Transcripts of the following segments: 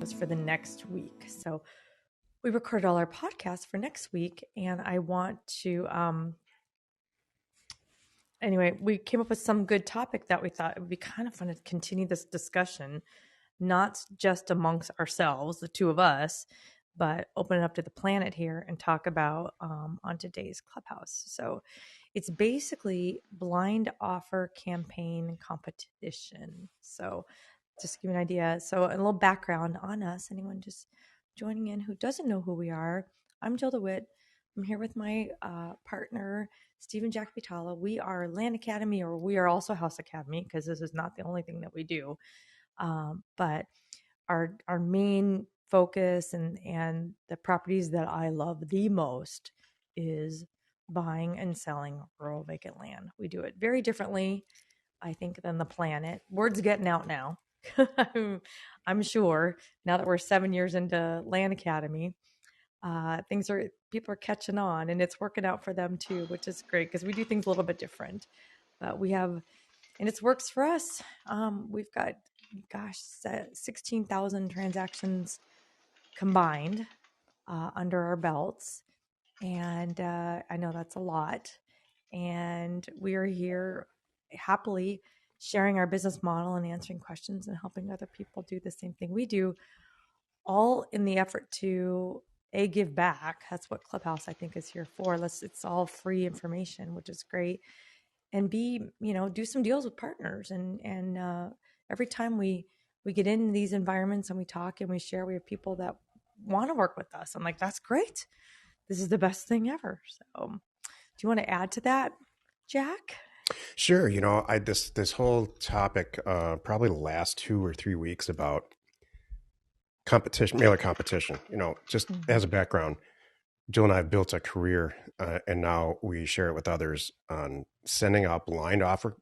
was for the next week. So we recorded all our podcasts for next week, and I want to anyway, we came up with some good topic that we thought it would be kind of fun to continue this discussion, not just amongst ourselves, the two of us, but open it up to the planet here and talk about on today's Clubhouse. So it's basically blind offer campaign competition. So just to give you an idea. So a little background on us, anyone just joining in who doesn't know who we are. I'm Jill DeWitt. I'm here with my partner, Stephen Jack Vitala. We are Land Academy, or we are also House Academy, because this is not the only thing that we do. But our main focus and the properties that I love the most is buying and selling rural vacant land. We do it very differently, I think, than the planet. Word's getting out now. I'm sure now that we're 7 years into Land Academy, people are catching on, and it's working out for them too, which is great because we do things a little bit different. But and it works for us. We've got, 16,000 transactions combined under our belts. And I know that's a lot. And we are here happily sharing our business model and answering questions and helping other people do the same thing we do, all in the effort to give back. That's what Clubhouse, I think, is here for. It's all free information, which is great. And do some deals with partners. And every time we get in these environments and we talk and we share, we have people that want to work with us. I'm like, that's great. This is the best thing ever. So do you want to add to that, Jack? Sure. This whole topic, probably the last 2 or 3 weeks about competition, mailer competition, just as a background, Jill and I have built a career and now we share it with others on sending out blind offer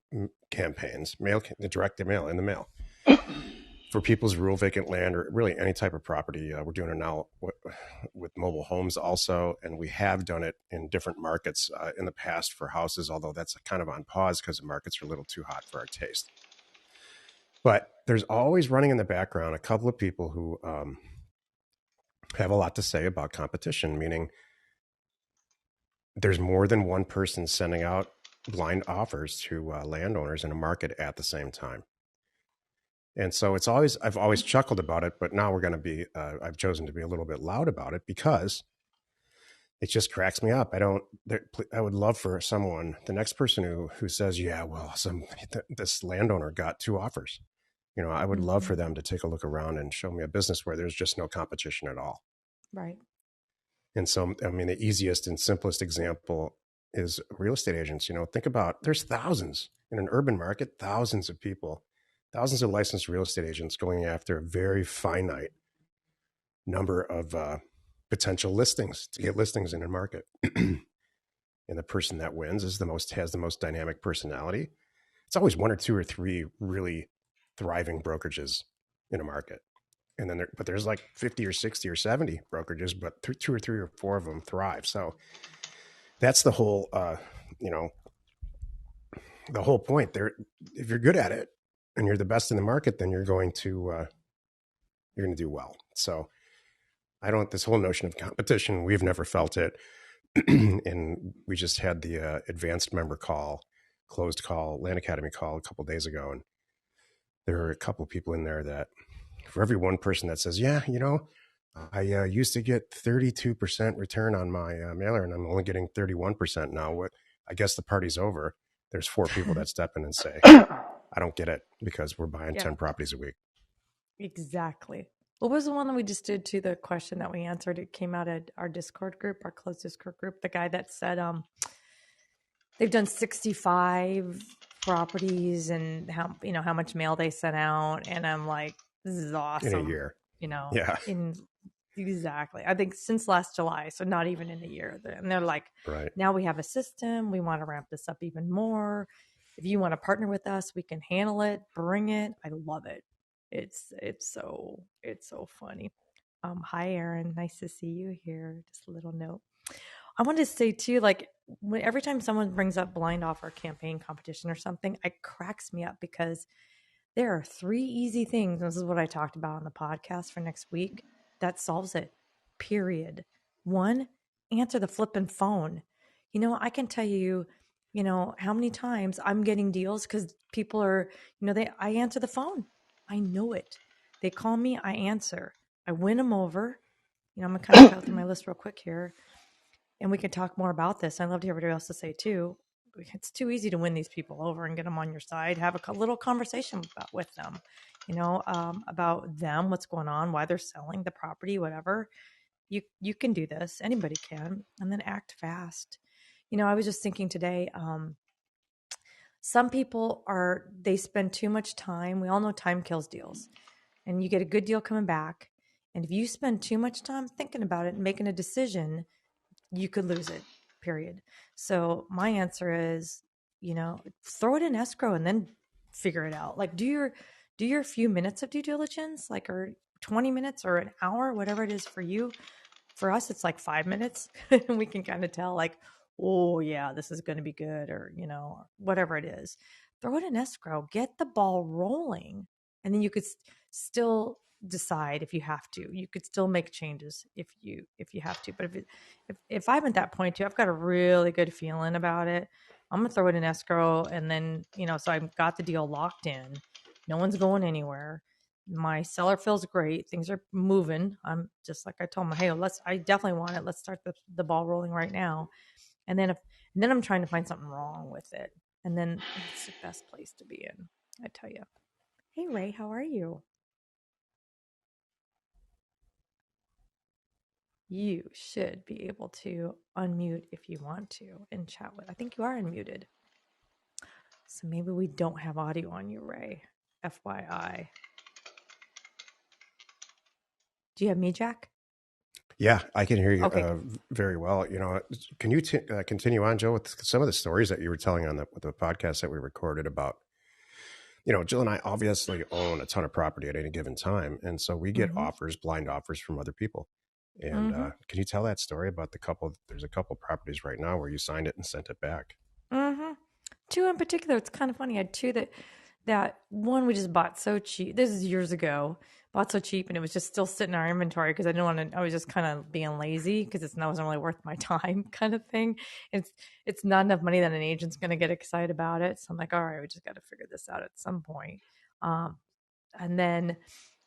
campaigns, direct mail in the mail for people's rural vacant land or really any type of property. We're doing it now with mobile homes also, and we have done it in different markets in the past for houses, although that's kind of on pause because the markets are a little too hot for our taste. But there's always running in the background a couple of people who have a lot to say about competition, meaning there's more than one person sending out blind offers to landowners in a market at the same time. And so I've always chuckled about it, but now I've chosen to be a little bit loud about it because it just cracks me up. I would love for someone, the next person who says, yeah, well, this landowner got 2 offers. I would love for them to take a look around and show me a business where there's just no competition at all. Right. And so, the easiest and simplest example is real estate agents. Think about, there's thousands in an urban market, thousands of people, thousands of licensed real estate agents going after a very finite number of potential listings to get listings in a market. And the person that wins has the most dynamic personality. It's always 1 or 2 or 3 really thriving brokerages in a market. And then there's like 50 or 60 or 70 brokerages, but 2 or 3 or 4 of them thrive. So that's the whole, the whole point there. If you're good at it and you're the best in the market, then you're going to do well. So this whole notion of competition, we've never felt it. And we just had the advanced member closed call, Land Academy call a couple of days ago. And there are a couple of people in there that, for every one person that says, yeah, I used to get 32% return on my mailer and I'm only getting 31% now. I guess the party's over. There's 4 people that step in and say, I don't get it because we're buying 10 properties a week. Exactly. What was the one that we just did to the question that we answered? It came out at our Discord group, our closed Discord group. The guy that said they've done 65 properties and how much mail they sent out. And I'm like, this is awesome. In a year. Yeah. Exactly. I think since last July, so not even in a year. And they're like, right. Now we have a system. We want to ramp this up even more. If you want to partner with us, we can handle it, bring it. I love it. It's so funny. Hi, Aaron. Nice to see you here. Just a little note. I wanted to say too, like every time someone brings up blind offer campaign competition or something, it cracks me up because There are 3 easy things. This is what I talked about on the podcast for next week. That solves it. Period. 1, answer the flippin' phone. I can tell you, how many times I'm getting deals because people are, I answer the phone. I know it. They call me, I answer. I win them over. I'm gonna kind of go through my list real quick here, and we can talk more about this. I'd love to hear what everybody else to say too. It's too easy to win these people over and get them on your side. Have a little conversation with them, about them, what's going on, why they're selling the property, whatever. You can do this. Anybody can, and then act fast. I was just thinking today. Some people they spend too much time. We all know time kills deals, and you get a good deal coming back. And if you spend too much time thinking about it and making a decision, you could lose it, period. So my answer is, throw it in escrow and then figure it out. Like do your few minutes of due diligence, like, or 20 minutes or an hour, whatever it is for you. For us, it's like 5 minutes. And we can kind of tell, like, oh yeah, this is going to be good, or, whatever it is. Throw it in escrow, get the ball rolling. And then you could still decide if you have to. You could still make changes if you have to. But if I'm at that point too, I've got a really good feeling about it. I'm gonna throw it in escrow, and then so I've got the deal locked in. No one's going anywhere. My seller feels great. Things are moving. I'm just like I told him, hey, I definitely want it. Let's start the ball rolling right now. And then I'm trying to find something wrong with it. And then it's the best place to be in, I tell you. Hey Ray, how are you? You should be able to unmute if you want to and chat with. I think you are unmuted. So maybe we don't have audio on you, Ray. FYI. Do you have me, Jack? Yeah, I can hear you Okay. very well. Can you continue on, Joe, with some of the stories that you were telling on the podcast that we recorded about? Jill and I obviously own a ton of property at any given time, and so we get Mm-hmm. offers, blind offers from other people. And Mm-hmm. can you tell that story about the couple? There's a couple properties right now where you signed it and sent it back. Mm-hmm. 2 in particular. It's kind of funny. I had 2 that one we just bought so cheap. This is years ago. Bought so cheap, and it was just still sitting in our inventory because I didn't want to. I was just kind of being lazy because it wasn't really worth my time, kind of thing. It's not enough money that an agent's going to get excited about it. So I'm like, all right, we just got to figure this out at some point. Um, and then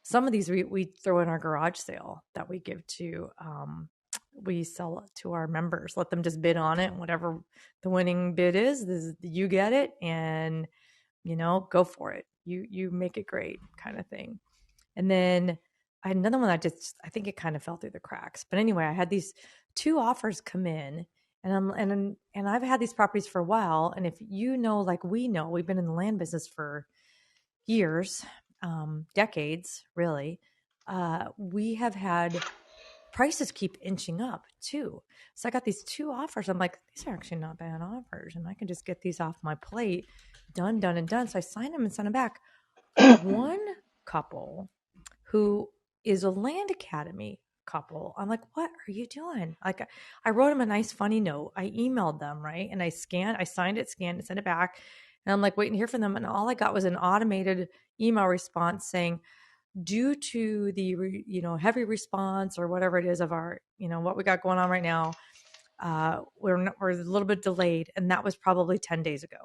some of these we throw in our garage sale that we give to. We sell to our members. Let them just bid on it. Whatever the winning bid is you get it, and go for it. You make it great, kind of thing. And then I had another one that I think it kind of fell through the cracks. But anyway, I had these 2 offers come in, and I've had these properties for a while. And if like we know, we've been in the land business for years, decades, really. We have had prices keep inching up too. So I got these 2 offers. I'm like, these are actually not bad offers, and I can just get these off my plate, done, done, and done. So I signed them and sent them back. One couple who is a land academy couple. I'm like, what are you doing? Like, I wrote them a nice, funny note. I emailed them, right? And I signed it, scanned it, sent it back. And I'm like, waiting to hear from them. And all I got was an automated email response saying, due to the heavy response or whatever it is of our what we got going on right now, we're a little bit delayed, and that was probably 10 days ago.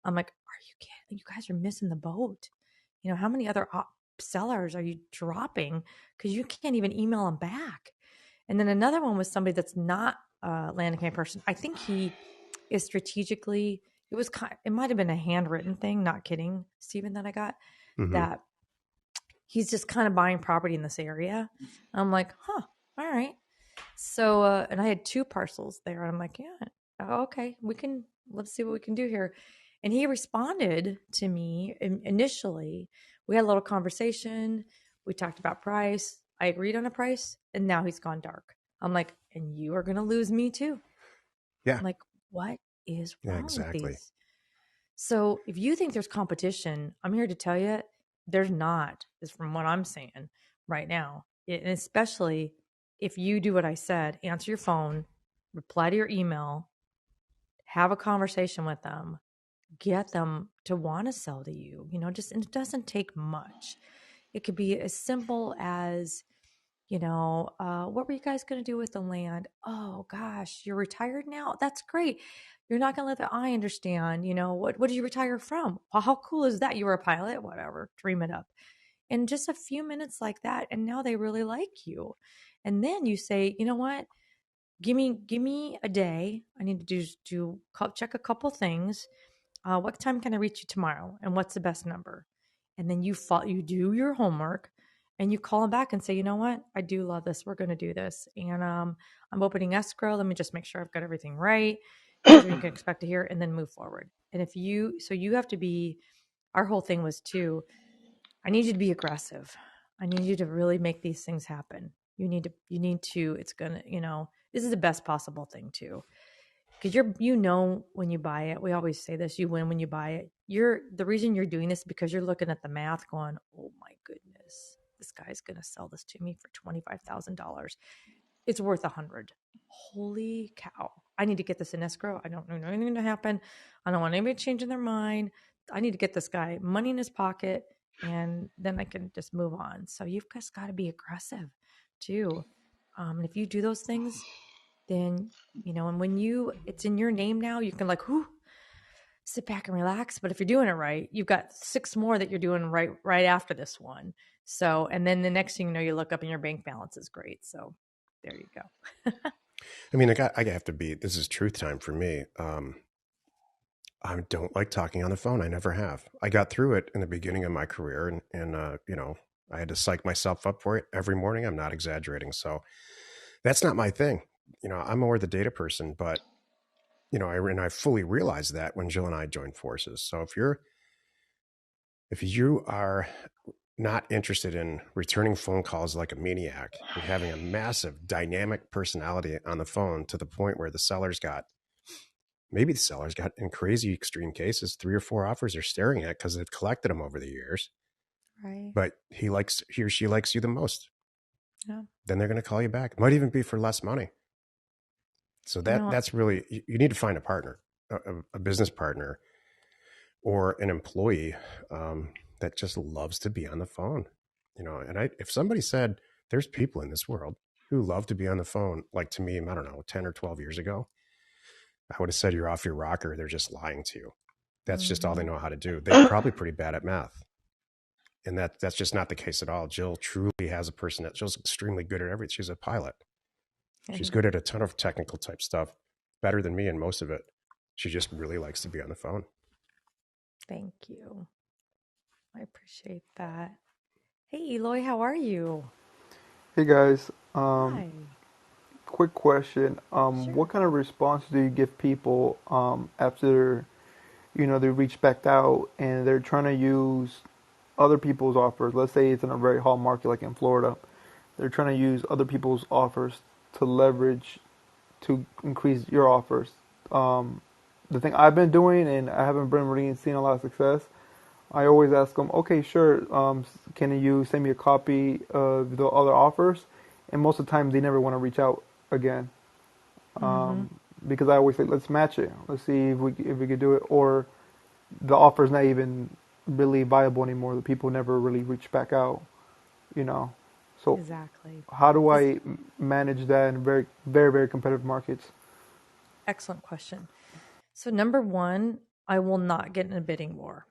I'm like, are you kidding? You guys are missing the boat. How many other sellers are you dropping because you can't even email them back? And then another one was somebody that's not a land academy person. I think he is strategically, it might have been a handwritten thing, not kidding, Stephen, that I got, Mm-hmm. that he's just kind of buying property in this area. I'm like, huh, all right. So, and I had 2 parcels there. And I'm like, yeah, okay, let's see what we can do here. And he responded to me initially. We had a little conversation. We talked about price. I agreed on a price, and now he's gone dark. I'm like, and you are going to lose me too. Yeah. I'm like, what is Yeah. wrong with Exactly. these? So if you think there's competition, I'm here to tell you there's not, is from what I'm saying right now. And especially if you do what I said, answer your phone, reply to your email, have a conversation with them, get them to want to sell to you. Just, and it doesn't take much. It could be as simple as, what were you guys going to do with the land? Oh gosh, you're retired now. That's great. You're not going to let the I understand. What did you retire from? Well, how cool is that? You were a pilot, whatever. Dream it up. And just a few minutes like that, and now they really like you. And then you say, you know what? Give me a day. I need to check a couple things. What time can I reach you tomorrow? And what's the best number? And then you do your homework, and you call them back and say, you know what? I do love this. We're going to do this. And I'm opening escrow. Let me just make sure I've got everything right. Here's what you can expect to hear, and then move forward. And you have to be, our whole thing was too, I need you to be aggressive. I need you to really make these things happen. You need to, it's going to, this is the best possible thing too. Because when you buy it, we always say this, you win when you buy it. The reason you're doing this is because you're looking at the math going, oh my goodness, this guy's going to sell this to me for $25,000. It's worth $100. Holy cow. I need to get this in escrow. I don't know anything to happen. I don't want anybody changing their mind. I need to get this guy money in his pocket, and then I can just move on. So you've just got to be aggressive too. And if you do those things, then, and when it's in your name now, you can sit back and relax. But if you're doing it right, you've got 6 more that you're doing right after this one. So, and then the next thing you know, you look up and your bank balance is great. So there you go. I mean, I have to be, this is truth time for me. I don't like talking on the phone. I never have. I got through it in the beginning of my career, and I had to psych myself up for it every morning. I'm not exaggerating. So that's not my thing. I'm more the data person, but I fully realized that when Jill and I joined forces. So if you are not interested in returning phone calls like a maniac and having a massive dynamic personality on the phone to the point where the seller's got, in crazy extreme cases, 3 or 4 offers they're staring at because they've collected them over the years. Right. But he or she likes you the most. Yeah. Then they're going to call you back. It might even be for less money. So that's really, you need to find a partner, a business partner, or an employee that just loves to be on the phone. And if somebody said there's people in this world who love to be on the phone, like to me, I don't know, 10 or 12 years ago, I would have said you're off your rocker. They're just lying to you. That's just all they know how to do. They're probably pretty bad at math. And that's just not the case at all. Jill truly has a person that Jill's extremely good at everything. She's a pilot. She's good at a ton of technical type stuff, better than me in most of it. She just really likes to be on the phone. Thank you. I appreciate that. Hey, Eloy, how are you? Hey guys, Hi. quick question. Sure. What kind of response do you give people after they reach back out and they're trying to use other people's offers? Let's say it's in a very hot market like in Florida. They're trying to use other people's offers to leverage to increase your offers. The thing I've been doing, and I haven't been really seeing a lot of success. I always ask them, okay, sure, can you send me a copy of the other offers? And most of the time, they never want to reach out again, Mm-hmm. because I always say, let's match it. Let's see if we could do it. Or the offer's not even really viable anymore. The people never really reach back out, you know. So Exactly. how do This I manage that in very, very, very competitive markets? excellent question. So number one, I will not get in a bidding war.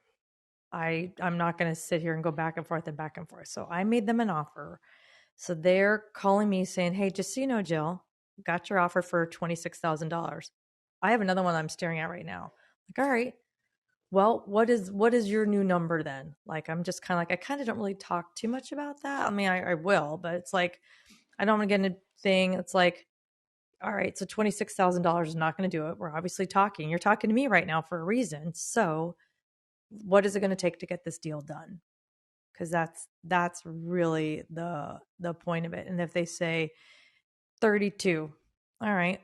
I'm not going to sit here and go back and forth and back and forth. So I made them an offer. So they're calling me saying, "Hey, just so you know, Jill, got your offer for $26,000. I have another one I'm staring at right now." Like, all right. Well, what is your new number then? Like, I'm just kind of like, I kind of don't really talk too much about that. I mean, I will, but it's like I don't want to get in a thing. It's like, all right, so $26,000 is not going to do it. We're obviously talking. You're talking to me right now for a reason. So, what is it going to take to get this deal done? Because that's really the point of it. And if they say 32, all right,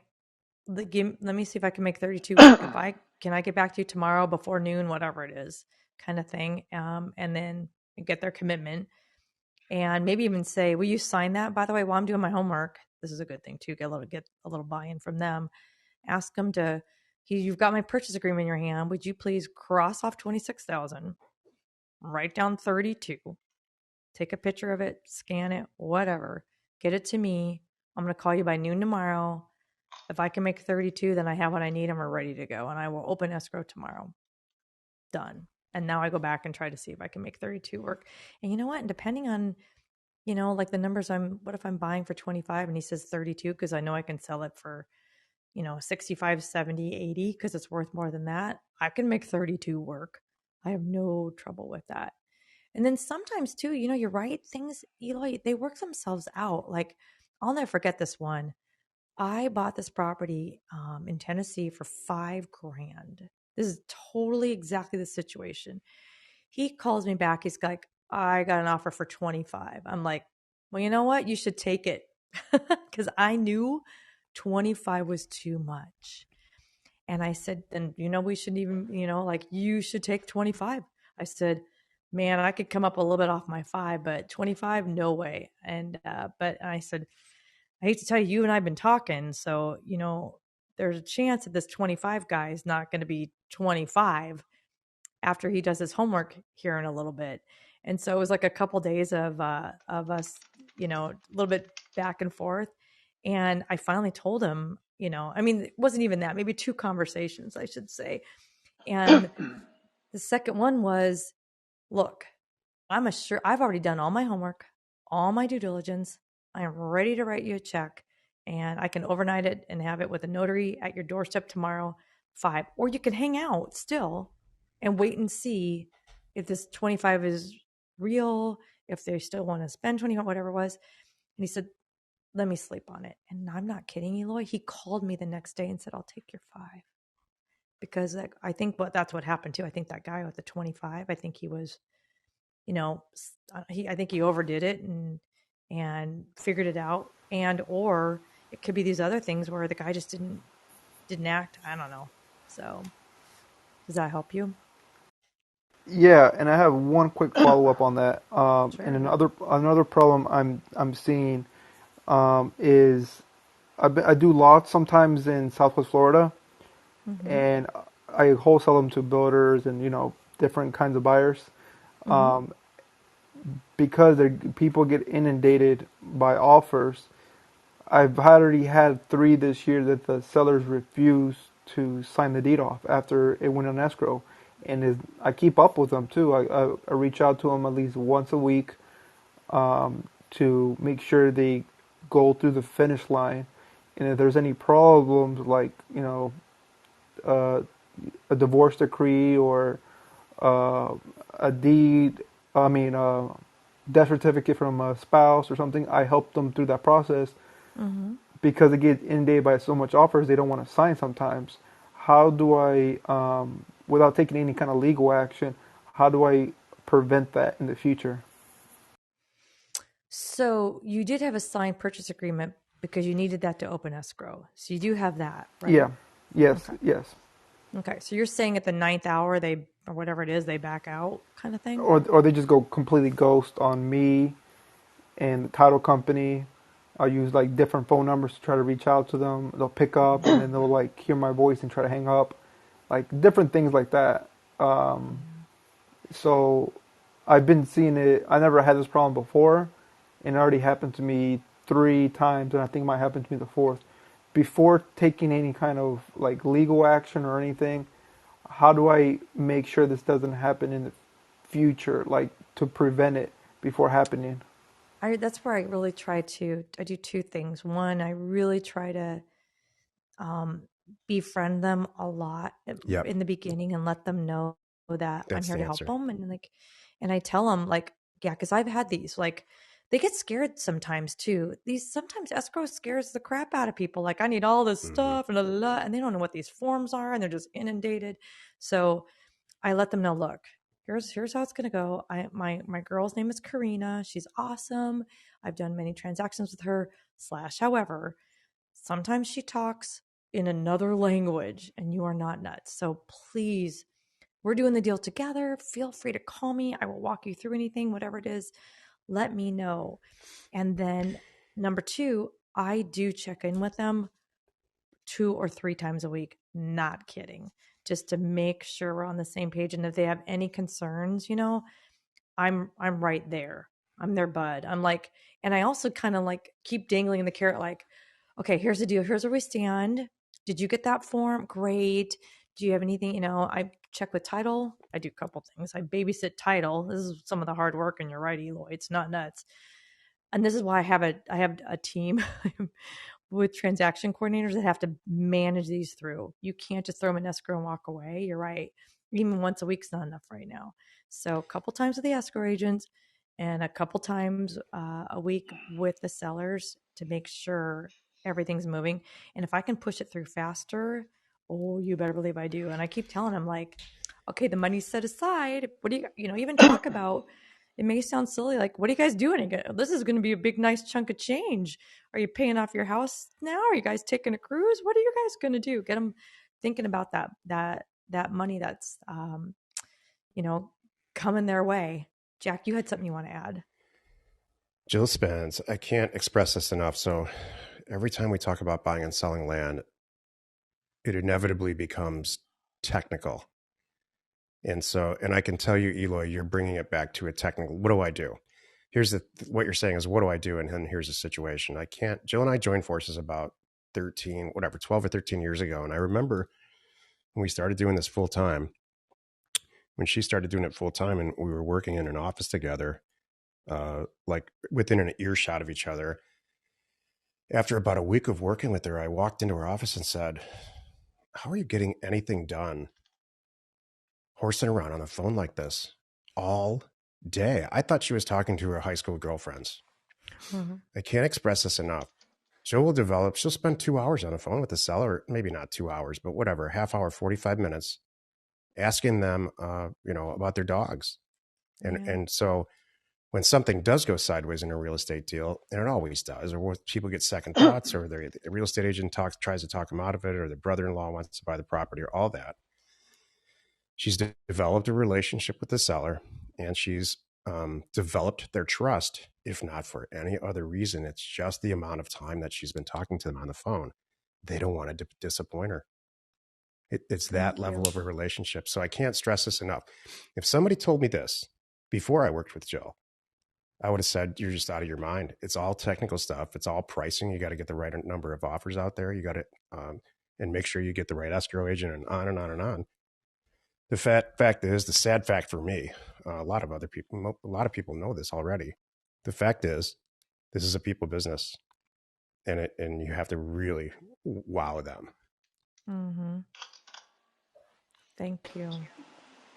let me see if I can make 32 work. If I can, I get back to you tomorrow before noon, whatever it is, kind of thing. And then get their commitment, and maybe even say, "Will you sign that? By the way, while I'm doing my homework." This is a good thing too. Get a little buy-in from them. Ask them to You've got my purchase agreement in your hand. Would you please cross off 26,000, write down 32, take a picture of it, scan it, whatever, get it to me. I'm going to call you by noon tomorrow. If I can make 32, then I have what I need and we're ready to go. And I will open escrow tomorrow. Done. And now I go back and try to see if I can make 32 work. And you know what? And depending on, like the numbers what if I'm buying for 25 and he says 32 because I know I can sell it for, 65, 70, 80 because it's worth more than that. I can make 32 work. I have no trouble with that. And then sometimes too, you're right. Things, Eloy, they work themselves out. Like I'll never forget this one. I bought this property in Tennessee for $5,000. This is totally exactly the situation. He calls me back. He's like, I got an offer for 25. I'm like, well, you know what? You should take it. Because I knew 25 was too much. And I said, then, we shouldn't even, like you should take 25. I said, man, I could come up a little bit off my 5, but 25, no way. And, but I said, I hate to tell you, you and I have been talking. So, there's a chance that this 25 guy is not going to be 25 after he does his homework here in a little bit. And so it was like a couple days of us, a little bit back and forth. And I finally told him, it wasn't even that, maybe 2 conversations, I should say. And the second one was, look, I've already done all my homework, all my due diligence. I am ready to write you a check and I can overnight it and have it with a notary at your doorstep tomorrow, 5. Or you can hang out still and wait and see if this 25 is real, if they still want to spend 25, whatever it was. And he said, let me sleep on it. And I'm not kidding, Eloy. He called me the next day and said, I'll take your 5. Because I think that's what happened too. I think that guy with the 25, I think he was, I think he overdid it and figured it out. And, or it could be these other things where the guy just didn't act. I don't know. So does that help you? Yeah, and I have one quick follow up on that. And Sure. another problem I'm seeing is I do lots sometimes in Southwest Florida, Mm-hmm. and I wholesale them to builders and different kinds of buyers. Mm-hmm. Um, because people get inundated by offers. I've already had 3 this year that the sellers refused to sign the deed off after it went on escrow, and I keep up with them too. I reach out to them at least once a week to make sure they go through the finish line, and if there's any problems like uh, a divorce decree or a deed, I mean, death certificate from a spouse or something, I help them through that process Mm-hmm. because they get inundated by so much offers they don't want to sign sometimes. How do I, without taking any kind of legal action, how do I prevent that in the future? So you did have a signed purchase agreement because you needed that to open escrow. So you do have that, right? Yeah, yes, Okay. yes. Okay. So you're saying at the 9th hour, or whatever it is, they back out kind of thing? Or they just go completely ghost on me and the title company. I'll use like different phone numbers to try to reach out to them. They'll pick up and then they'll like hear my voice and try to hang up, like different things like that. Um, Yeah. so I've been seeing it. I never had this problem before, and it already happened to me 3 times, and I think it might happen to me the fourth. Before taking any kind of like legal action or anything, how do I make sure this doesn't happen in the future, like to prevent it before happening? That's where I really I do 2 things. One, I really try to um, befriend them a lot Yep. in the beginning and let them know that I'm That's here the to help answer. them. And I tell them like, yeah, because I've had these, like, they get scared sometimes too. Sometimes escrow scares the crap out of people. Like, I need all this Hmm. stuff and and they don't know what these forms are and they're just inundated. So I let them know, look, here's how it's gonna go. My girl's name is Karina. She's awesome. I've done many transactions with her. Slash, however, sometimes she talks in another language and you are not nuts. So please, we're doing the deal together. Feel free to call me. I will walk you through anything, whatever it is. Let me know. And then number 2, I do check in with them 2 or 3 times a week. Not kidding. Just to make sure we're on the same page. And if they have any concerns, I'm right there. I'm their bud. I'm like, and I also kind of like keep dangling the carrot, like, okay, here's the deal. Here's where we stand. Did you get that form? Great. Do you have anything? I check with title. I do a couple things. I babysit title. This is some of the hard work, and you're right, Eloy. It's not nuts. And this is why I have a team with transaction coordinators that have to manage these through. You can't just throw them in escrow and walk away. You're right. Even once a week's not enough right now. So a couple times with the escrow agents and a couple times a week with the sellers to make sure everything's moving. And if I can push it through faster, oh, you better believe I do. And I keep telling them, like, okay, the money's set aside. What do you even talk about? It may sound silly, like, what are you guys doing? This is going to be a big, nice chunk of change. Are you paying off your house now? Are you guys taking a cruise? What are you guys going to do? Get them thinking about that money that's coming their way. Jack, you had something you want to add? Jill spends, I can't express this enough. So every time we talk about buying and selling land, it inevitably becomes technical. And I can tell you, Eloy, you're bringing it back to a technical. What do I do? What you're saying is, what do I do? And then here's the situation. Jill and I joined forces about 12 or 13 years ago. And I remember when we started doing this full time, when she started doing it full time and we were working in an office together, like within an earshot of each other. After about a week of working with her, I walked into her office and said, how are you getting anything done horsing around on the phone like this all day? I thought she was talking to her high school girlfriends. Mm-hmm. I can't express this enough. She'll spend 2 hours on the phone with the seller, maybe not 2 hours, but whatever, half hour, 45 minutes, asking them, about their dogs. And so when something does go sideways in a real estate deal, and it always does, or people get second thoughts, or the real estate agent tries to talk them out of it, or the brother-in-law wants to buy the property, or all that, she's developed a relationship with the seller, and she's developed their trust. If not for any other reason, it's just the amount of time that she's been talking to them on the phone. They don't want to disappoint her. It's that level of a relationship. So I can't stress this enough. If somebody told me this before I worked with Jill, I would have said, you're just out of your mind. It's all technical stuff. It's all pricing. You got to get the right number of offers out there. You got to, and make sure you get the right escrow agent, and on and on and on. The fact is, the sad fact for me, a lot of people know this already. The fact is, this is a people business, and you have to really wow them. Mm-hmm. Thank you.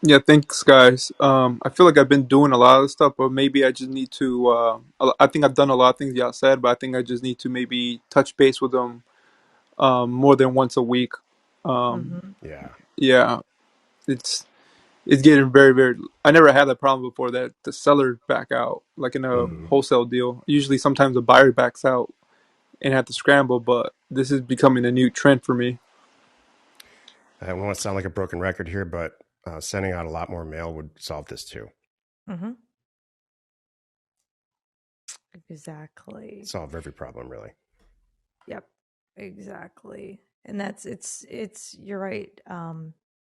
Yeah, thanks, guys. I feel like I've been doing a lot of stuff, but maybe I just need to. I think I've done a lot of things y'all said, but I think I just need to maybe touch base with them more than once a week. Yeah, it's getting very, very. I never had that problem before, that the seller back out like in a wholesale deal. Usually, sometimes the buyer backs out and have to scramble, but this is becoming a new trend for me. I don't want to sound like a broken record here, but sending out a lot more mail would solve this too. Mm-hmm. Exactly. Solve every problem, really. Yep, exactly. And it's you're right,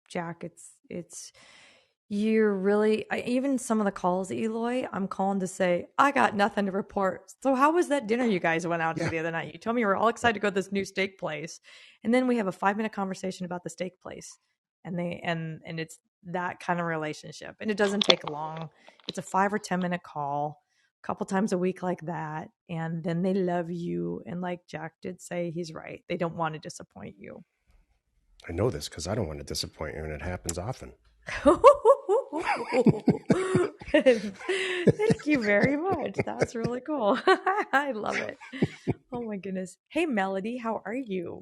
Jack. You're really, even some of the calls, Eloy, I'm calling to say, I got nothing to report. So how was that dinner you guys went out to the other night? You told me you were all excited to go to this new steak place. And then we have a 5-minute conversation about the steak place. And it's that kind of relationship. And it doesn't take long. It's a 5 or 10-minute call, a couple times a week like that. And then they love you. And like Jack did say, he's right. They don't want to disappoint you. I know this because I don't want to disappoint you, and it happens often. Thank you very much. That's really cool. I love it. Oh my goodness. Hey, Melody, how are you?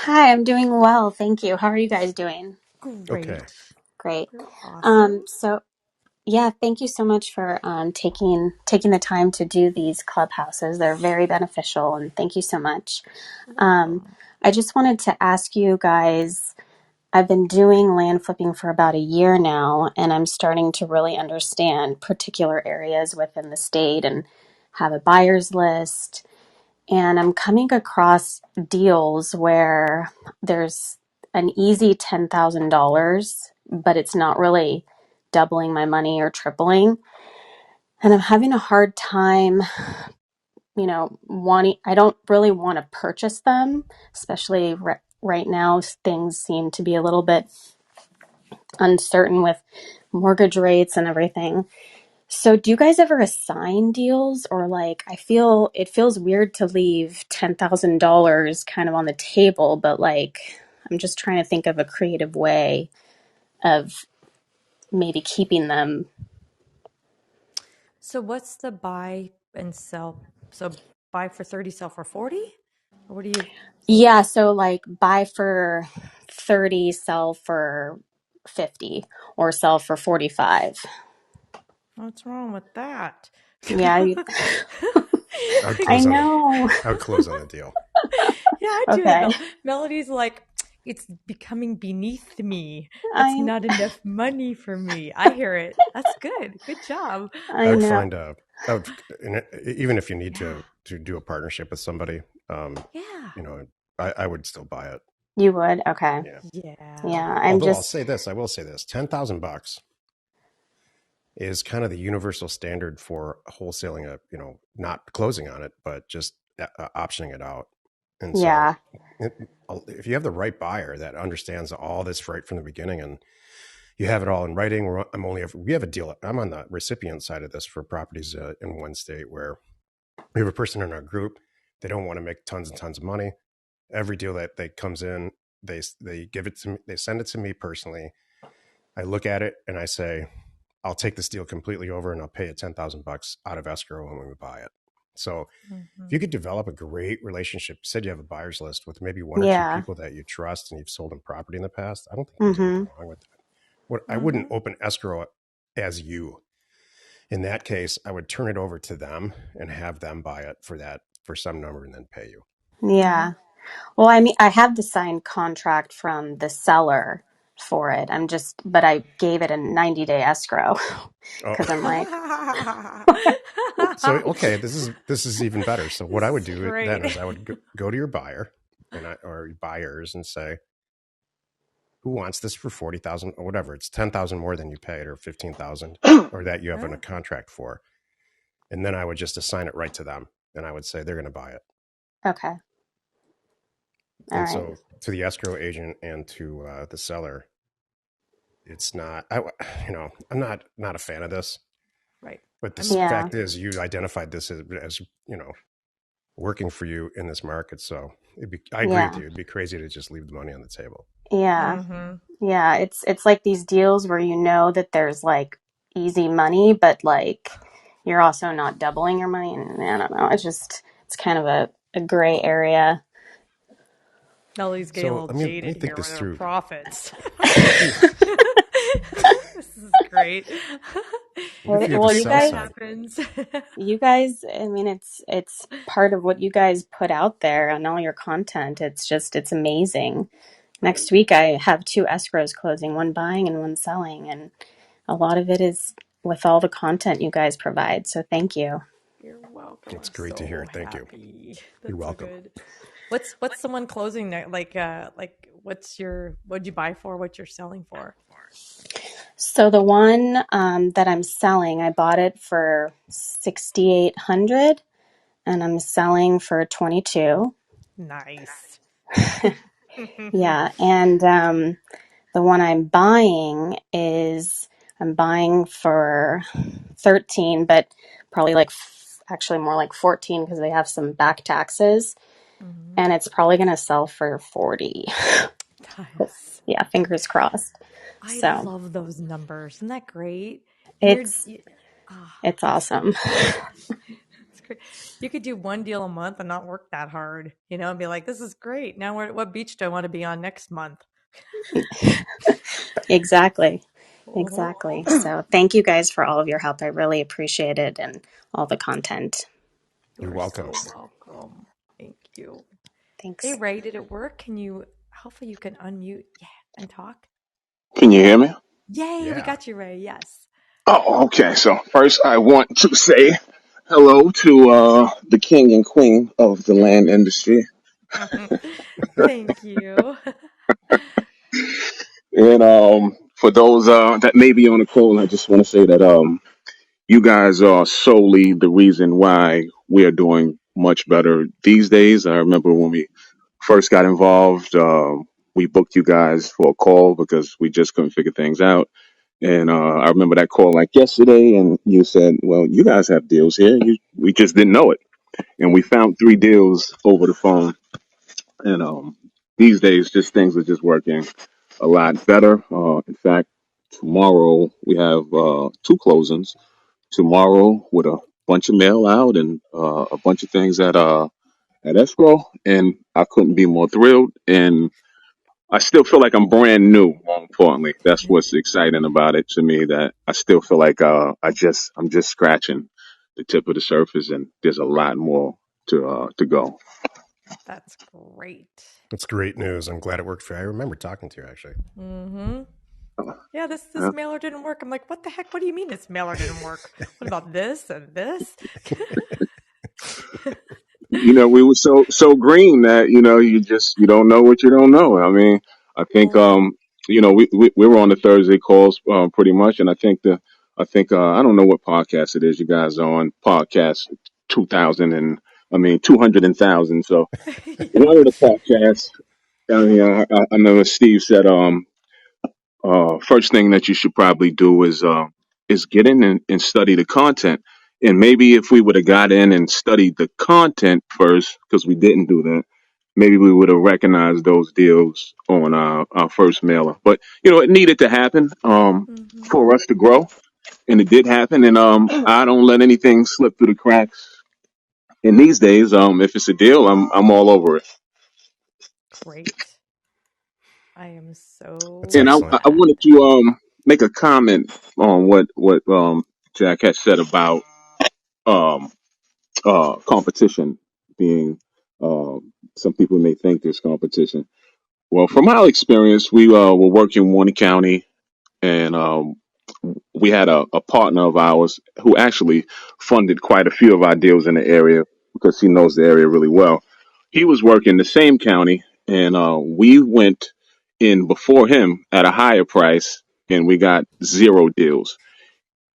Hi, I'm doing well. Thank you. How are you guys doing? Great. Okay. Great. You're awesome. So yeah, thank you so much for taking the time to do these clubhouses. They're very beneficial, and thank you so much. I just wanted to ask you guys, I've been doing land flipping for about a year now, and I'm starting to really understand particular areas within the state and have a buyer's list. And I'm coming across deals where there's an easy $10,000, but it's not really doubling my money or tripling. And I'm having a hard time, I don't really want to purchase them, especially right now. Things seem to be a little bit uncertain with mortgage rates and everything. So do you guys ever assign deals, or like, it feels weird to leave $10,000 kind of on the table, but like I'm just trying to think of a creative way of maybe keeping them. So what's the buy and sell? So buy for 30, sell for 40? Or what do you? Yeah, so like buy for 30, sell for 50, or sell for 45. What's wrong with that? Yeah, I would I close on know. I would close on the deal. Yeah, I do that. Okay. Melody's like, it's becoming beneath me. That's I not enough money for me. I hear it. That's good. Good job. I I would know. find I would, even if you need Yeah. to do a partnership with somebody, Yeah. I would still buy it. You would? Okay. Yeah. Yeah. Yeah, I'm Although just I will say this: $10,000 is kind of the universal standard for wholesaling not closing on it, but just optioning it out. And so, yeah. if you have the right buyer that understands all this right from the beginning, and you have it all in writing, we have a deal. I'm on the recipient side of this for properties in one state where we have a person in our group. They don't want to make tons and tons of money. Every deal that they comes in, they give it to me. They send it to me personally. I look at it and I say, I'll take this deal completely over and I'll pay you $10,000 out of escrow when we buy it. So if you could develop a great relationship, you said you have a buyer's list with maybe one or two Yeah. people that you trust and you've sold them property in the past. I don't think there's anything wrong with that. I wouldn't open escrow as you. In that case, I would turn it over to them and have them buy it for some number and then pay you. Yeah. Well, I mean, I have the signed contract from the seller for it. But I gave it a 90-day escrow Oh, because I'm like, so okay, this is even better. So what This I would is do then great. is I would go to your buyer or buyers and say, who wants this for 40,000 or whatever? It's 10,000 more than you paid, or 15,000, or that you have a contract for. And then I would just assign it right to them, and I would say they're going to buy it. okay. All And right. so to the escrow agent and to the seller, it's not. I'm not a fan of this. Right. But the Yeah. fact is, you identified this as working for you in this market. So I agree with Yeah. you. It'd be crazy to just leave the money on the table. Yeah. Mm-hmm. Yeah. It's like these deals where you know that there's like easy money, but like you're also not doubling your money. And I don't know. It's kind of a gray area. Melody's getting a So little let me jaded think here this with her through. profits. This is great. What if you have Well, the you sell Anything guys, side? happens. I mean, it's part of what you guys put out there on all your content. It's amazing. Next week, I have 2 escrows closing, one buying and one selling, and a lot of it is with all the content you guys provide. So thank you. You're welcome. It's I'm great to hear. so Thank you. happy. You're That's so welcome. good. What's someone closing there? Like what'd you buy for? What you're selling for? So the one that I'm selling, I bought it for 6,800, and I'm selling for 22. Nice. Yeah, and the one I'm buying for 13, but probably like actually more like 14 because they have some back taxes, Mm-hmm. and it's probably going to sell for 40. Nice. Yeah, fingers crossed. I So love those numbers. Isn't that great? it's You, ah, it's it's awesome. it's great. You could do one deal a month and not work that hard, and be like, "This is great." Now, what beach do I want to be on next month? Exactly. Oh, Exactly. So thank you guys for all of your help. I really appreciate it and all the content. you You're are welcome. so welcome. Thank you. Hey, Thanks. Ray, did it work? Hopefully you can unmute, and talk. Can you hear me? Yay, we Yeah. got you, Ray. Yes. Oh, okay. So first, I want to say hello to the king and queen of the land industry. Thank you. And for those that may be on the call, I just want to say that you guys are solely the reason why we are doing much better these days. I remember when we first got involved, we booked you guys for a call because we just couldn't figure things out. And I remember that call like yesterday, and you said, "Well, you guys have deals here. We just didn't know it." And we found 3 deals over the phone. And these days, just things are just working a lot better. In fact, tomorrow we have 2 closings. Tomorrow with a bunch of mail out and a bunch of things at escrow, and I couldn't be more thrilled. And I still feel like I'm brand new. More importantly, that's what's exciting about it to me. That I still feel like I'm just scratching the tip of the surface, and there's a lot more to go. That's great. It's great news. I'm glad it worked for you. I remember talking to you actually. Mm-hmm. Yeah, this Uh, mailer didn't work. I'm like, what the heck? What do you mean this mailer didn't work? What about this and this? we were so green that you don't know what you don't know. I mean, I think Oh, we were on the Thursday calls pretty much, and I don't know what podcast it is you guys are on, podcast 2000 and I mean 200,000. So yeah. one of the podcasts, I know Steve said first thing that you should probably do is get in and study the content. And maybe if we would have got in and studied the content first, because we didn't do that, maybe we would have recognized those deals on our first mailer. But it needed to happen Mm-hmm. for us to grow, and it did happen. And I don't let anything slip through the cracks. And these days, if it's a deal, I'm all over it. Great. I am That's so And excellent. I glad. wanted to make a comment on what Jack had said about um, competition being some people may think there's competition. Well, from our experience, we were working in one county, and we had a partner of ours who actually funded quite a few of our deals in the area because he knows the area really well. He was working the same county, and we went in before him at a higher price, and we got 0 deals.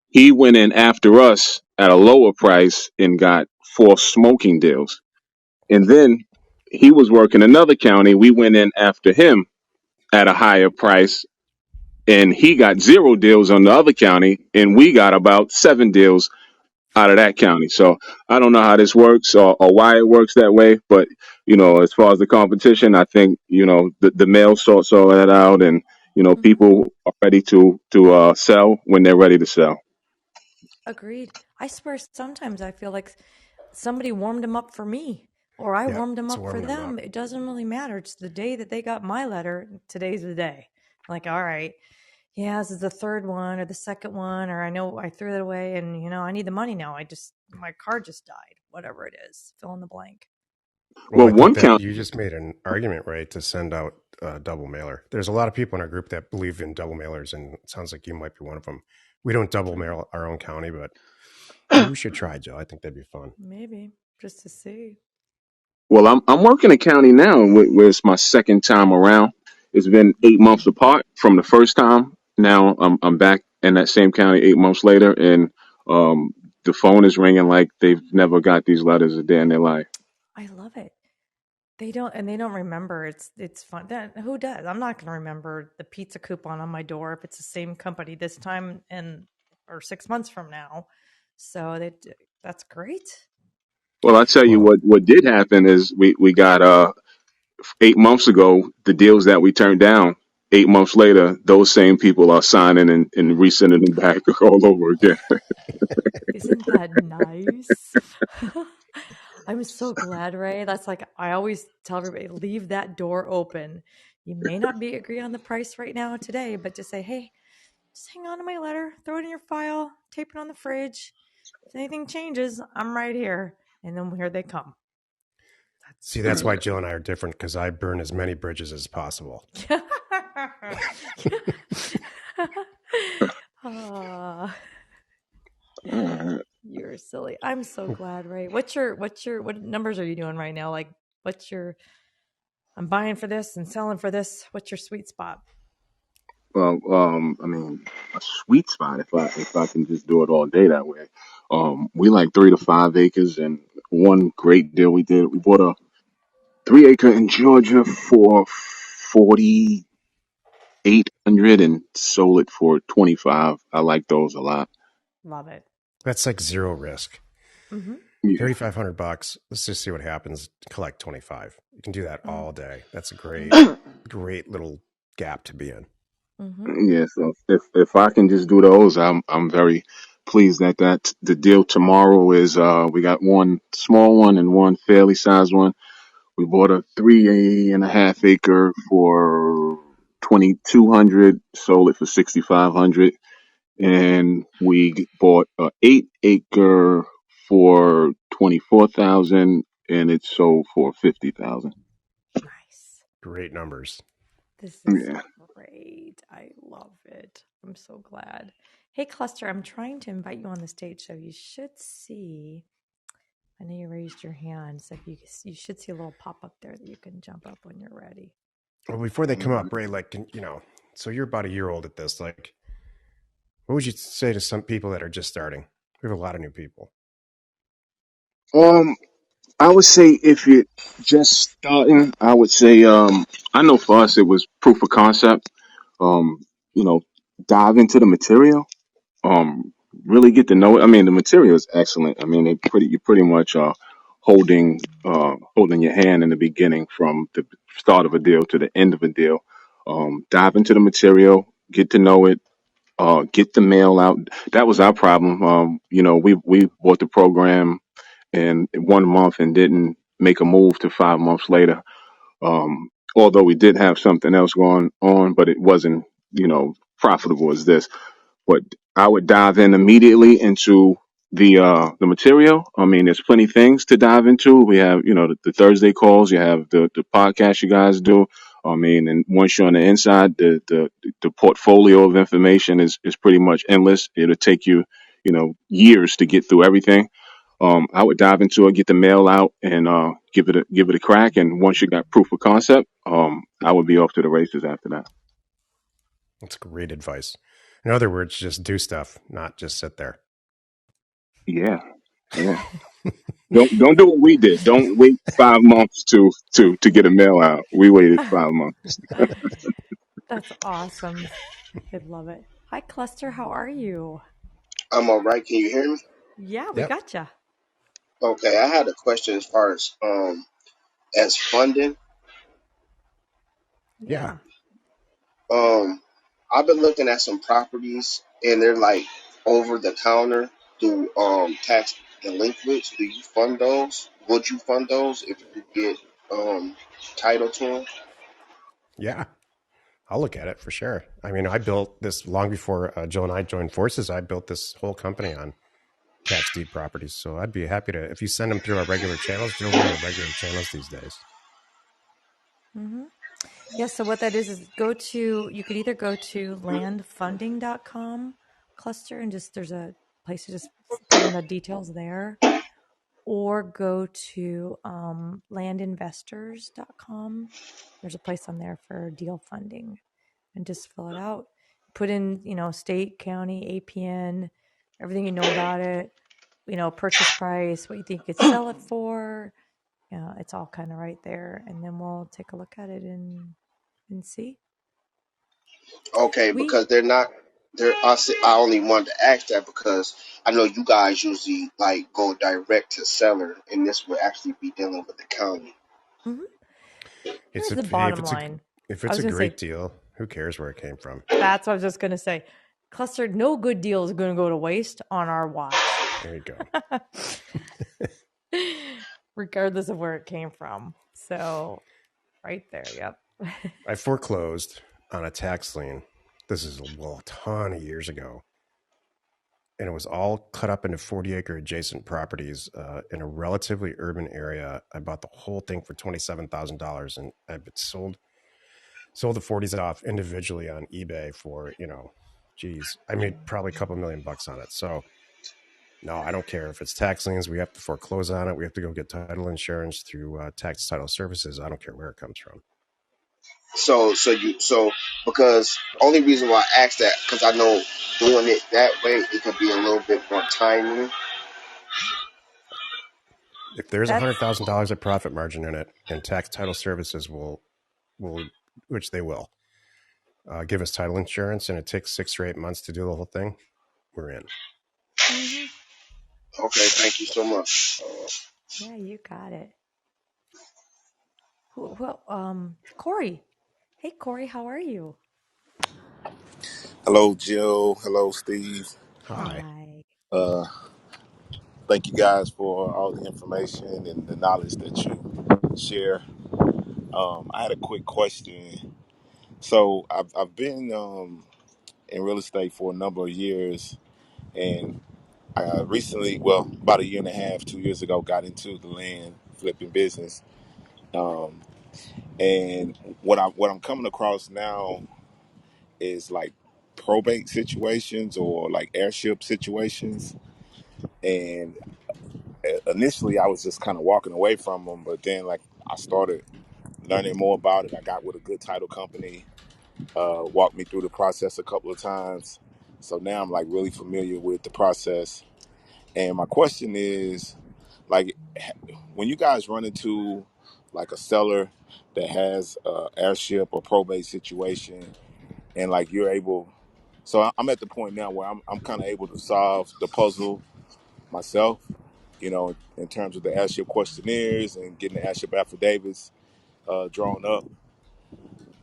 He went in after us at a lower price and got 4 smoking deals. And then he was working another county. We went in after him at a higher price, and he got 0 deals on the other county, and we got about 7 deals out of that county. So I don't know how this works or why it works that way, but as far as the competition, I think the mail sorts all that out, and Mm-hmm. people are ready to sell when they're ready to sell. Agreed. I swear sometimes I feel like somebody warmed them up for me or I Yeah, warmed them it's up for warming them up. them. It doesn't really matter. It's the day that they got my letter. Today's the day. Like, all right, yeah, this is the third one or the second one, or I know I threw it away and, I need the money now. My car just died, whatever it is, fill in the blank. Well, Well, I think one that county. you just made an argument, right, to send out a double mailer. There's a lot of people in our group that believe in double mailers, and it sounds like you might be one of them. We don't double mail our own county, but maybe we should try, Joe. I think that'd be fun. Maybe just to see. Well, I'm working a county now where it's my second time around. It's been 8 months apart from the first time. Now I'm back in that same county 8 months later, and the phone is ringing like they've never got these letters a day in their life. I love it. They don't remember. It's fun. That who does? I'm not going to remember the pizza coupon on my door if it's the same company this time and or 6 months from now. So that's great. Well, I tell you Well, what did happen is we got 8 months ago the deals that we turned down. 8 months later, those same people are signing and resending them back all over again. Isn't that nice? I'm so glad, Ray. That's like I always tell everybody, leave that door open. You may not be agree on the price right now today, but just say, hey, just hang on to my letter, throw it in your file, tape it on the fridge. If anything changes, I'm right here. And then here they come. see, that's why Jill and I are different because I burn as many bridges as possible. Ah, you're silly. I'm so glad, Ray. What numbers are you doing right now? Like, what's your I'm buying for this and selling for this. What's your sweet spot? Well, I mean, a sweet spot if I can just do it all day that way. We like 3 to 5 acres, and one great deal we did. We bought a 3 acre in Georgia for 4,800 and sold it for 25. I like those a lot. Love it. That's like zero risk. Mm-hmm. Yeah. $3,500. Let's just see what happens. Collect 25. You can do that all day. That's a great, great little gap to be in. Mm-hmm. Yeah, so if I can just do those, I'm very pleased that the deal tomorrow is we got one small one and one fairly sized one. We bought a 3.5 acre for 2,200, sold it for 6,500, and we bought a 8 acre for 24,000, and it sold for 50,000. Nice. Great numbers. This is Yeah. great. I love it. I'm so glad. Hey, Cluster, I'm trying to invite you on the stage, so you should see. I know you raised your hand, so if you should see a little pop up there that you can jump up when you're ready. Well, before they come up, Ray, like, so you're about a year old at this. Like, what would you say to some people that are just starting? We have a lot of new people. Um, I would say if you're just starting, I would say I know for us it was proof of concept. Um, you know, dive into the material. Um, really get to know it. I mean, the material is excellent. I mean, you pretty much are holding your hand in the beginning from the start of a deal to the end of a deal. Dive into the material, get to know it, get the mail out. That was our problem. We bought the program in 1 month and didn't make a move to 5 months later. Although we did have something else going on, but it wasn't, profitable as this. But I would dive in immediately into the material. I mean, there's plenty of things to dive into. We have, the Thursday calls. You have the podcast you guys do. I mean, and once you're on the inside, the portfolio of information is pretty much endless. It'll take you, years to get through everything. I would dive into it, get the mail out, and give it a crack. And once you got proof of concept, I would be off to the races after that. That's great advice. In other words, just do stuff, not just sit there. Yeah, yeah. Don't do what we did. Don't wait 5 months to get a mail out. We waited 5 months. That's awesome. I love it. Hi, Cluster. How are you? I'm all right. Can you hear me? Yeah, we Yep. gotcha. Okay, I had a question as funding. Yeah. Yeah. Um, I've been looking at some properties and they're like over the counter through tax delinquents. Do you fund those? Would you fund those if you get title to them? Yeah. I'll look at it for sure. I mean, I built this long before Jill and I joined forces. I built this whole company on tax deed properties. So I'd be happy to, if you send them through our regular channels, Jill, we're on the regular channels these days. Mm-hmm. Yeah, so what that is you could either go to landfunding.com cluster and just there's a place to just put in the details there, or go to landinvestors.com. There's a place on there for deal funding and just fill it out. Put in, state, county, APN, everything you know about it, purchase price, what you think you could sell it for. Yeah, it's all kind of right there. And then we'll take a look at it and see. Okay, We because they're not. I only wanted to ask that because I know you guys usually like go direct to seller, and this would actually be dealing with the county. mhm. It's Here's a, the hey, bottom line. if I it's was a going to say, great deal, who cares where it came from? that's what I was just going to say. Cluster, no good deal is going to go to waste on our watch, There you go. regardless of where it came from. So, right there. Yep. I foreclosed on a tax lien. This is a ton of years ago. And it was all cut up into 40-acre adjacent properties in a relatively urban area. I bought the whole thing for $27,000, and I sold the 40s off individually on eBay for, geez, I made probably a couple $1 million on it. So No, I don't care if it's tax liens. We have to foreclose on it. We have to go get title insurance through tax title services. I don't care where it comes from. So because only reason why I asked that because I know doing it that way it could be a little bit more timely. If there's That's $100,000 of profit margin in it, and tax title services will, which they will, give us title insurance, and it takes 6 or 8 months to do the whole thing, we're in. mm-hmm. Okay, thank you so much. Yeah, you got it. Well, Corey. Hey, Corey, how are you? Hello, Jill. Hello, Steve. Hi. Hi. Uh, thank you guys for all the information and the knowledge that you share. I had a quick question. So I've been in real estate for a number of years, and I recently, well, about a year and a half, 2 years ago, got into the land flipping business. Um, and what I'm coming across now is like probate situations or like airship situations. And initially I was just kind of walking away from them, but then like I started learning more about it. I got with a good title company, walked me through the process a couple of times. So now I'm like really familiar with the process. And my question is, like, when you guys run into like a seller that has a airship or probate situation, and like you're able, so I'm at the point now where I'm kind of able to solve the puzzle myself, in terms of the airship questionnaires and getting the airship affidavits drawn up.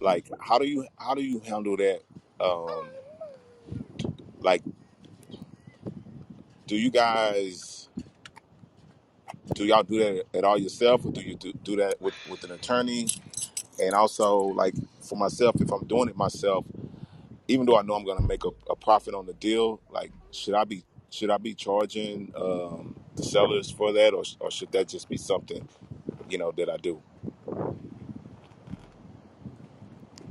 Like, how do you handle that? Um, like, do you guys do y'all do that at all yourself, or do you do that with an attorney? And also, like for myself, if I'm doing it myself, even though I know I'm going to make a profit on the deal, like should I be charging the sellers for that, or should that just be something that I do?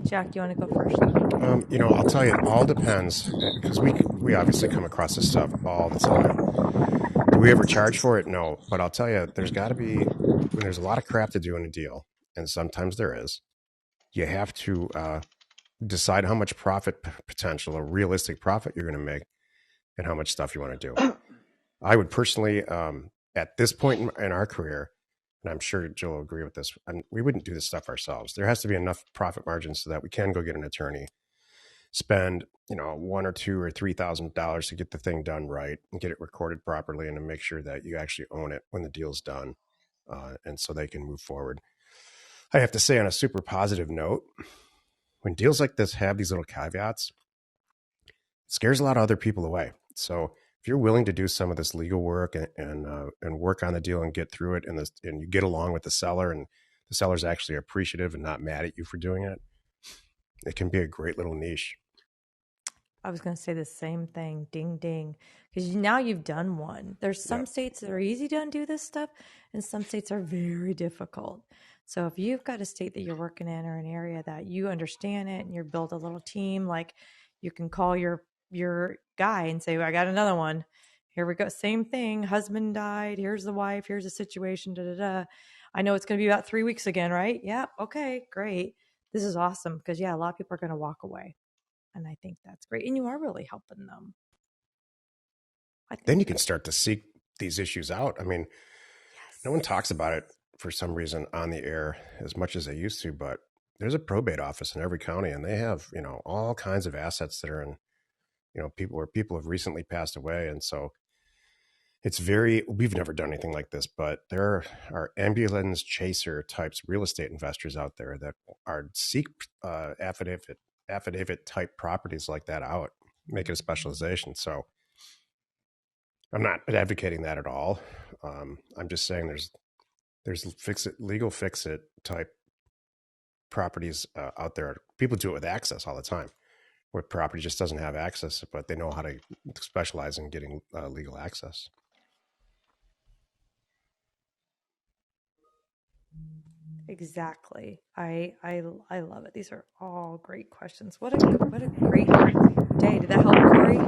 Jack, do you want to go first? I'll tell you, it all depends because we obviously come across this stuff all the time. Do we ever charge for it? No, but I'll tell you, there's got to be when there's a lot of crap to do in a deal, and sometimes there is. You have to decide how much profit potential, a realistic profit you're going to make, and how much stuff you want to do. I would personally, at this point in our career, and I'm sure Jill will agree with this, we wouldn't do this stuff ourselves. There has to be enough profit margin so that we can go get an attorney, spend $1,000 or $3,000 to get the thing done right and get it recorded properly, and to make sure that you actually own it when the deal's done, and so they can move forward. I have to say, on a super positive note, when deals like this have these little caveats, it scares a lot of other people away. So if you're willing to do some of this legal work and work on the deal and get through it, and you get along with the seller, and the seller's actually appreciative and not mad at you for doing it, it can be a great little niche. I was going to say the same thing. Ding, ding. Because now you've done one. There's Yeah. some states that are easy to undo this stuff, and some states are very difficult. So if you've got a state that you're working in or an area that you understand it and you build a little team, like you can call your guy and say, well, I got another one. Here we go. Same thing. Husband died. Here's the wife. Here's the situation. Da, da, da. I know it's going to be about 3 weeks again, right? Yeah. Okay, great. This is awesome because, yeah, a lot of people are going to walk away. And I think that's great. And you are really helping them. I Then think you can that's start to seek these issues out. I mean, no one talks about it for some reason on the air as much as they used to, but there's a probate office in every county, and they have, all kinds of assets that are in, people have recently passed away. And so we've never done anything like this, but there are ambulance chaser types real estate investors out there that are seek affidavit type properties like that out, make it a specialization. So I'm not advocating that at all. I'm just saying there's legal fix it type properties out there. People do it with access all the time, where property just doesn't have access, but they know how to specialize in getting legal access. exactly. I love it. These are all great questions. What a great day. Did that help, Corey?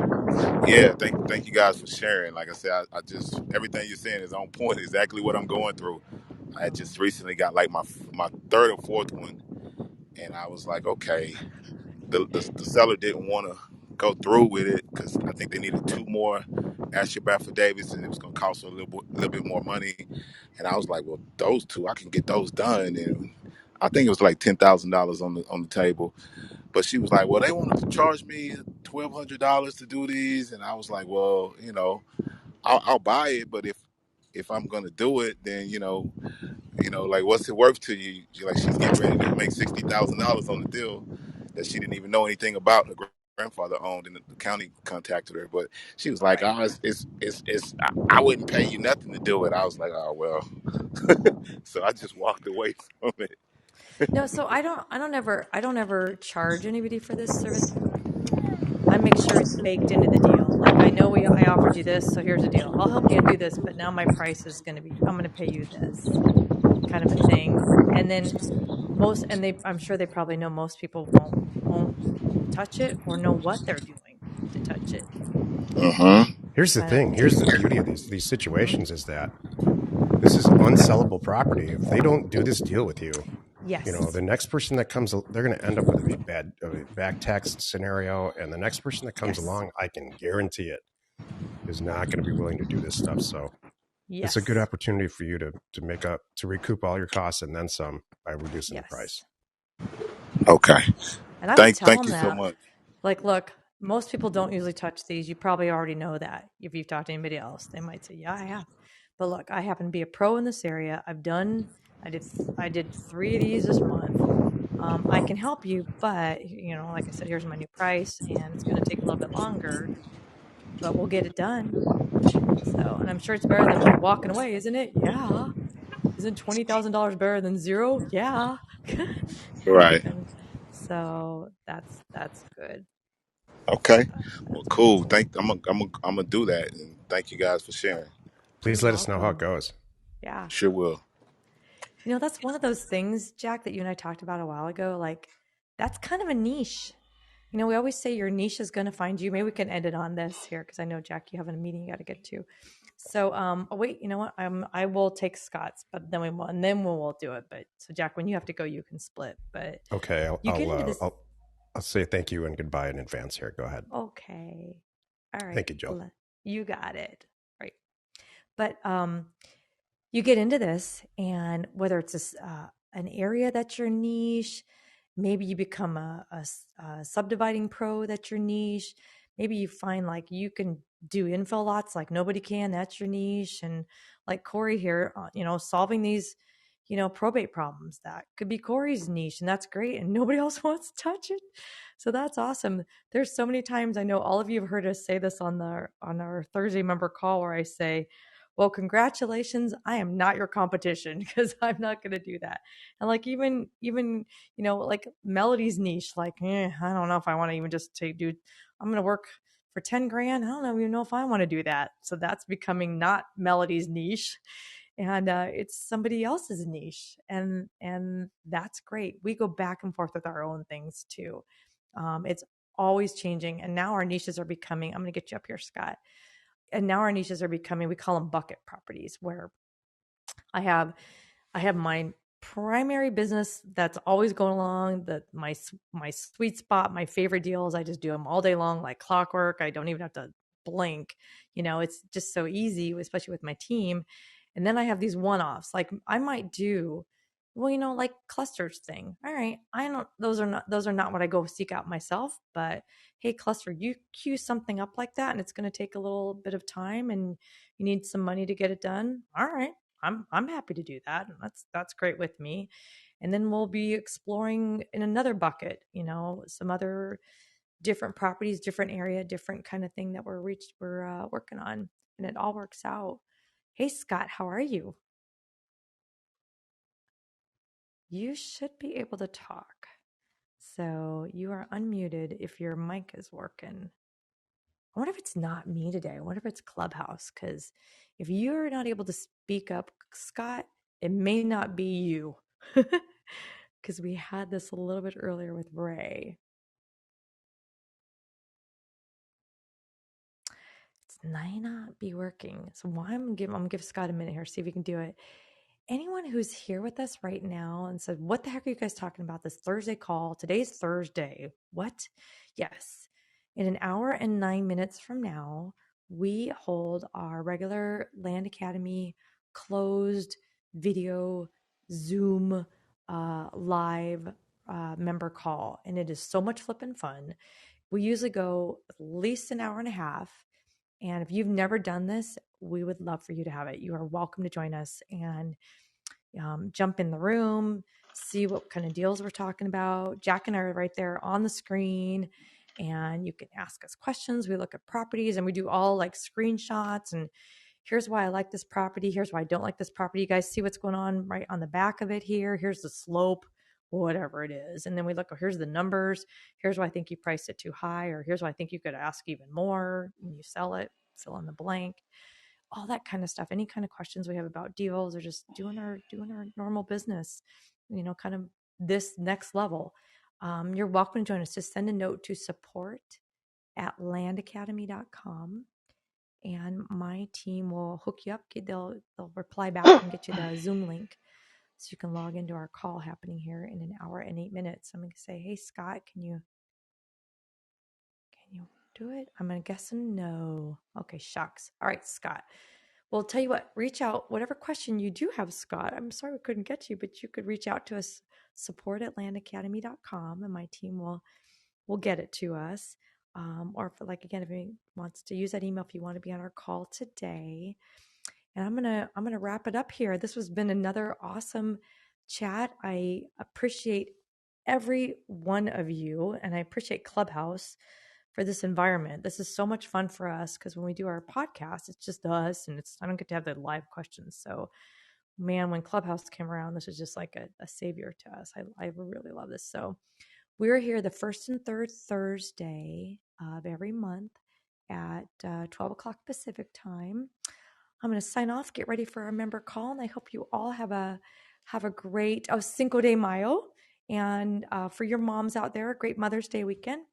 Yeah, thank you guys for sharing. Like I said, I just everything you're saying is on point. Exactly what I'm going through. I had Oh, just recently got like my third or fourth one, and I was like, okay, the seller didn't want to go through with it because I think they needed two more Asher affidavits, and it was going to cost a little bit more money. And I was like, well, those two, I can get those done, and I think it was like $10,000 on the table. But she was like, well, they wanted to charge me $1,200 to do these, and I was like, well, I'll buy it, but if I'm gonna do it, then like what's it worth to you? Like she's getting ready to make $60,000 on the deal that she didn't even know anything about. Her grandfather owned, and the county contacted her, but she was like, right. "Oh, I wouldn't pay you nothing to do it." I was like, "Oh well," so I just walked away from it. No, so I don't ever charge anybody for this service. I make sure it's baked into the deal. Like I offered you this, so here's a deal. I'll help you do this, but now my price is going to be I'm going to pay you this kind of a thing. And then I'm sure they probably know most people won't touch it or know what they're doing to touch it. Here's the Kind of thing. thing. Here's the beauty of these Hmm. situations is that this is unsellable property. If they don't do this deal with you, Yes. the next person that comes, they're going to end up with a back tax scenario, and the next person that comes Yes. along, I can guarantee it, is not going to be willing to do this stuff. So it's a good Yes. opportunity for you to recoup all your costs and then some by reducing the price. Yes. Okay, And I would tell thank them you so that. much. Like, look, most people don't usually touch these. You probably already know that if you've talked to anybody else. They might say, "Yeah, I have." But look, I happen to be a pro in this area. I did 3 of these this month. I can help you, but like I said, here's my new price, and it's going to take a little bit longer, but we'll get it done. So, and I'm sure it's better than me walking away, isn't it? Yeah. Isn't $20,000 better than zero? Yeah. kind of Right. thing. So that's good. Okay. Well, That's cool. awesome. I'm gonna do that, and thank you guys for sharing. You're Please let us know how it welcome. goes. Yeah. Sure will. That's one of those things, Jack, that you and I talked about a while ago. Like, that's kind of a niche. We always say your niche is going to find you. Maybe we can end it on this here because I know, Jack, you have a meeting you got to get to. So, oh wait, you know what? I will take Scott's, but then we'll do it. But so, Jack, when you have to go, you can split. But Okay, you get into this. I'll say thank you and goodbye in advance here. Go ahead. Okay. All right. Thank you, Jill. You got it. Right. But you get into this, and whether it's an area that's your niche, maybe you become a subdividing pro that's your niche. Maybe you find like you can do infill lots like nobody can. That's your niche. And like Corey here, solving these, probate problems, that could be Corey's niche, and that's great. And nobody else wants to touch it. So that's awesome. There's so many times I know all of you have heard us say this on our Thursday member call where I say, well, congratulations. I am not your competition because I'm not going to do that. And like even like Melody's niche, like I don't know if I want to even just do. I'm going to work for 10 grand. I don't even know if I want to do that. So that's becoming not Melody's niche, and it's somebody else's niche, and that's great. We go back and forth with our own things too. It's always changing, and now our niches are becoming. I'm going to get you up here, Scott. And now our niches are becoming, we call them bucket properties, where I have I have my primary business that's always going along, that my sweet spot, my favorite deals. I just do them all day long like clockwork. I don't even have to blink. It's just so easy, especially with my team. And then I have these one-offs. Like I might do, well, like clusters thing. All right. I don't those are not what I go seek out myself, but hey, cluster, you queue something up like that and it's going to take a little bit of time and you need some money to get it done. All right. I'm happy to do that. That's great with me. And then we'll be exploring in another bucket, some other different properties, different area, different kind of thing that we're working on, and it all works out. Hey Scott, how are you? You should be able to talk. So you are unmuted if your mic is working. I wonder if it's not me today. I wonder if it's Clubhouse. Because if you're not able to speak up, Scott, it may not be you. Because we had this a little bit earlier with Ray. may not be working. So why I'm gonna give Scott a minute here, see if he can do it. Anyone who's here with us right now and said, what the heck are you guys talking about this Thursday call? Today's Thursday. What? Yes. In an hour and 9 minutes from now, we hold our regular Land Academy closed video Zoom live member call. And it is so much flippin' fun. We usually go at least an hour and a half. And if you've never done this, we would love for you to have it. You are welcome to join us and jump in the room, see what kind of deals we're talking about. Jack and I are right there on the screen, and you can ask us questions. We look at properties and we do all like screenshots and here's why I like this property. Here's why I don't like this property. You guys see what's going on right on the back of it here. Here's the slope, whatever it is. And then we look, here's the numbers. Here's why I think you priced it too high, or here's why I think you could ask even more when you sell it, fill in the blank, all that kind of stuff. Any kind of questions we have about deals or just doing our normal business, kind of this next level. You're welcome to join us. Just send a note to support@landacademy.com and my team will hook you up. They'll reply back and get you the Zoom link so you can log into our call happening here in an hour and 8 minutes. I'm going to say, hey, Scott, can you do it? I'm going to guess no. Okay, shucks. All right, Scott. Well, tell you what, reach out. Whatever question you do have, Scott, I'm sorry we couldn't get you, but you could reach out to us, support@landacademy.com, and my team will get it to us. Or if he wants to use that email, if you want to be on our call today. And I'm gonna wrap it up here. This has been another awesome chat. I appreciate every one of you, and I appreciate Clubhouse for this environment. This is so much fun for us because when we do our podcast, it's just us, and I don't get to have the live questions. So, man, when Clubhouse came around, this was just like a savior to us. I really love this. So, we're here the first and third Thursday of every month at 12 o'clock Pacific time. I'm going to sign off, get ready for our member call, and I hope you all have a great Cinco de Mayo. And for your moms out there, a great Mother's Day weekend.